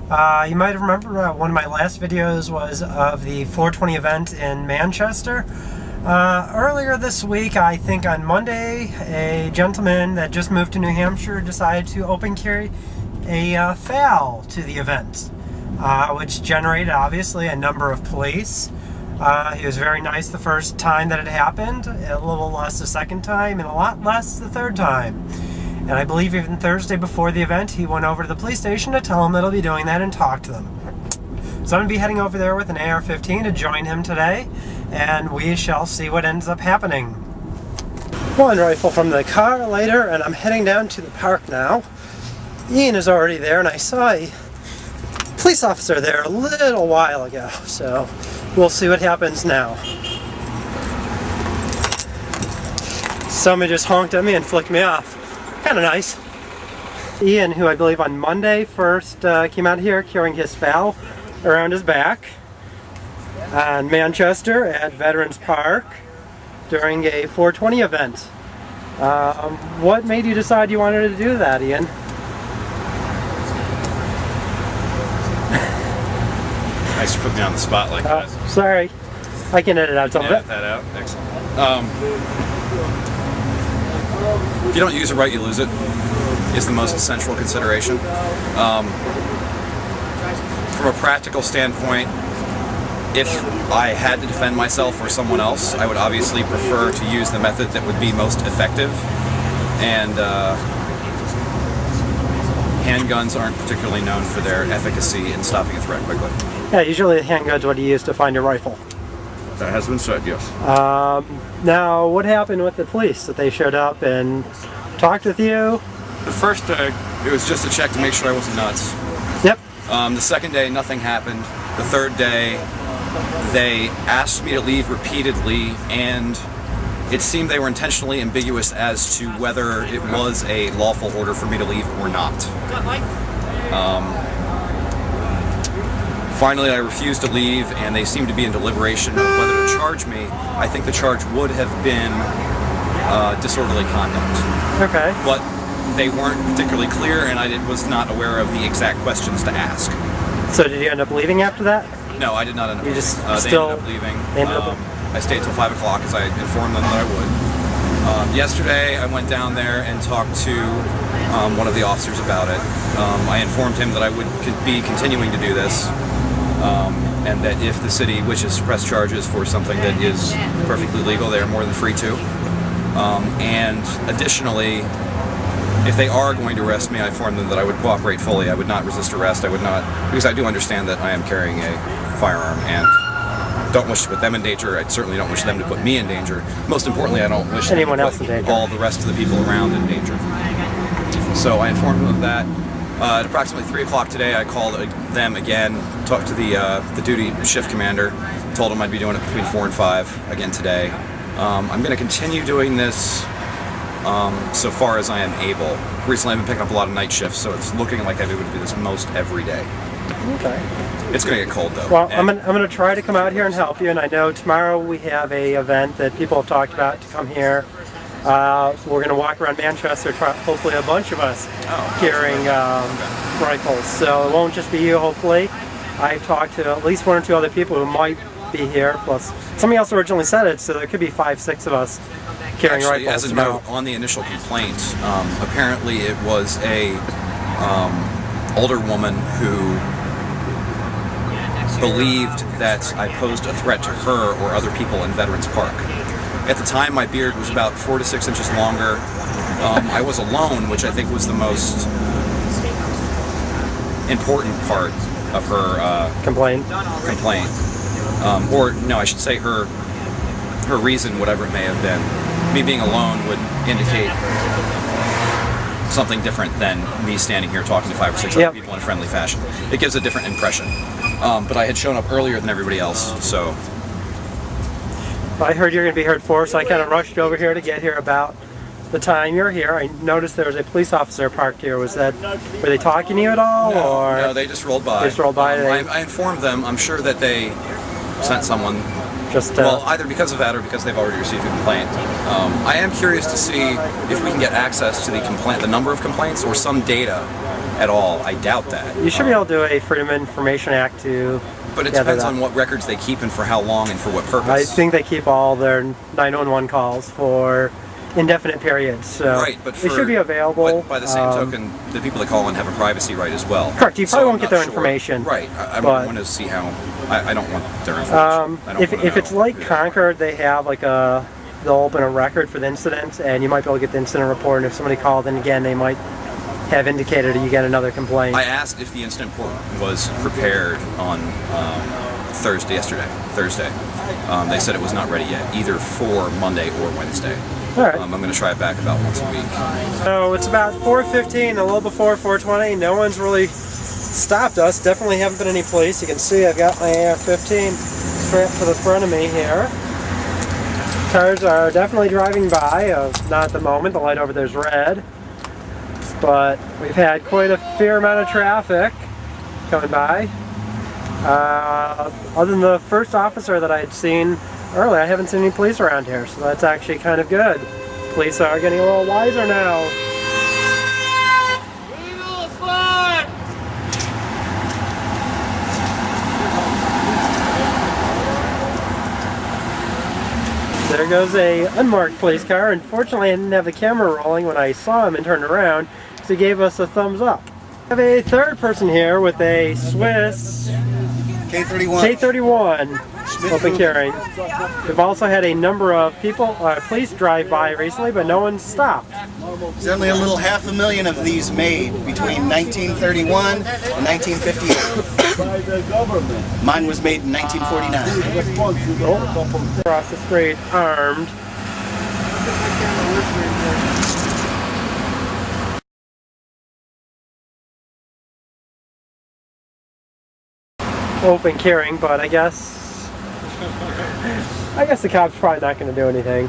You might have remembered one of my last videos was of the 420 event in Manchester. Earlier this week, I think on Monday, a gentleman that just moved to New Hampshire decided to open carry a foul to the event, which generated obviously a number of police. He was very nice the first time that it happened, a little less the second time, and a lot less the third time. And I believe even Thursday before the event, he went over to the police station to tell them that he'll be doing that and talk to them. So I'm going to be heading over there with an AR-15 to join him today, and we shall see what ends up happening. One rifle from the car later, and I'm heading down to the park now. Ian is already there, and I saw a police officer there a little while ago, so we'll see what happens now. Somebody just honked at me and flicked me off. Kind of nice. Ian, who I believe on Monday first came out here carrying his FAL around his back on Manchester at Veterans Park during a 420 event. What made you decide you wanted to do that, Ian? Nice to put me on the spot like that. Sorry. I can edit out some of it. Edit that out. Excellent. If you don't use it right, you lose it, is the most central consideration. From a practical standpoint, if I had to defend myself or someone else, I would obviously prefer to use the method that would be most effective. And handguns aren't particularly known for their efficacy in stopping a threat quickly. Yeah, usually the handgun's what you use to find your rifle. That has been said, yes. Now, what happened with the police? That they showed up and talked with you? The first day, it was just a check to make sure I wasn't nuts. Yep. The second day, nothing happened. The third day, they asked me to leave repeatedly, and it seemed they were intentionally ambiguous as to whether it was a lawful order for me to leave or not. Finally, I refused to leave, and they seemed to be in deliberation of whether to charge me. I think the charge would have been disorderly conduct. Okay. But they weren't particularly clear, and I was not aware of the exact questions to ask. So did you end up leaving after that? No, I did not end up leaving. They ended up leaving. I stayed till 5 o'clock as I informed them that I would. Yesterday, I went down there and talked to one of the officers about it. I informed him that I would be continuing to do this. And that if the city wishes to press charges for something that is perfectly legal, they are more than free to. And additionally, if they are going to arrest me, I informed them that I would cooperate fully. I would not resist arrest. I would not, because I do understand that I am carrying a firearm and don't wish to put them in danger. I certainly don't wish them to put me in danger. Most importantly, I don't wish anyone else in danger. All the rest of the people around in danger. So I informed them of that. At approximately 3 o'clock today, I called them again, talked to the duty shift commander, told him I'd be doing it between 4 and 5 again today. I'm going to continue doing this so far as I am able. Recently, I've been picking up a lot of night shifts, so it's looking like I'll be able to do this most every day. Okay. It's going to get cold, though. Well, I'm going to try to come out here and help you, and I know tomorrow we have a event that people have talked about to come here. We're going to walk around Manchester, hopefully a bunch of us carrying rifles. So it won't just be you, hopefully. I've talked to at least 1 or 2 other people who might be here, plus somebody else originally said it, so there could be 5, 6 of us carrying rifles. As a note, on the initial complaint, apparently it was a older woman who believed that I posed a threat to her or other people in Veterans Park. At the time, my beard was about 4 to 6 inches longer. I was alone, which I think was the most important part of her complaint. Or no, I should say her reason, whatever it may have been. Me being alone would indicate something different than me standing here talking to 5 or 6 other people in a friendly fashion. It gives a different impression. But I had shown up earlier than everybody else, so. I heard you're going to be here at 4, so I kind of rushed over here to get here about the time you're here. I noticed there was a police officer parked here. Were they talking to you at all? No, they just rolled by. They just rolled by. I informed them. I'm sure that they sent someone Just well, either because of that or because they've already received a complaint. I am curious to see if we can get access to the number of complaints, or some data at all. I doubt that. You should be able to do a Freedom of Information Act to. But it depends on what records they keep and for how long and for what purpose. I think they keep all their 911 calls for indefinite periods, so right, but they should be available. But by the same token, the people that call in have a privacy right as well. Correct. You probably won't get their information. Right. I want to see how. I don't want their information. If it's like Concord, they have like they'll open a record for the incident, and you might be able to get the incident report. And if somebody called in again, they might have indicated you get another complaint. I asked if the incident report was prepared on Thursday. They said it was not ready yet, either for Monday or Wednesday. All right. I'm going to try it back about once a week. So it's about 4:15, a little before 4:20. No one's really stopped us. Definitely haven't been any police. You can see I've got my AR-15 strapped to the front of me here. Cars are definitely driving by. Not at the moment. The light over there is red. But we've had quite a fair amount of traffic coming by. Other than the first officer that I had seen earlier, I haven't seen any police around here, so that's actually kind of good. Police are getting a little wiser now. There goes a unmarked police car. Unfortunately, I didn't have the camera rolling when I saw him and turned around, so he gave us a thumbs up. We have a third person here with a Swiss K31 open carrying. We've also had a number of police drive by recently, but no one stopped. There's only a little 500,000 of these made between 1931 and 1958. Mine was made in 1949. Across the street, armed. Open carrying, but I guess the cop's probably not going to do anything.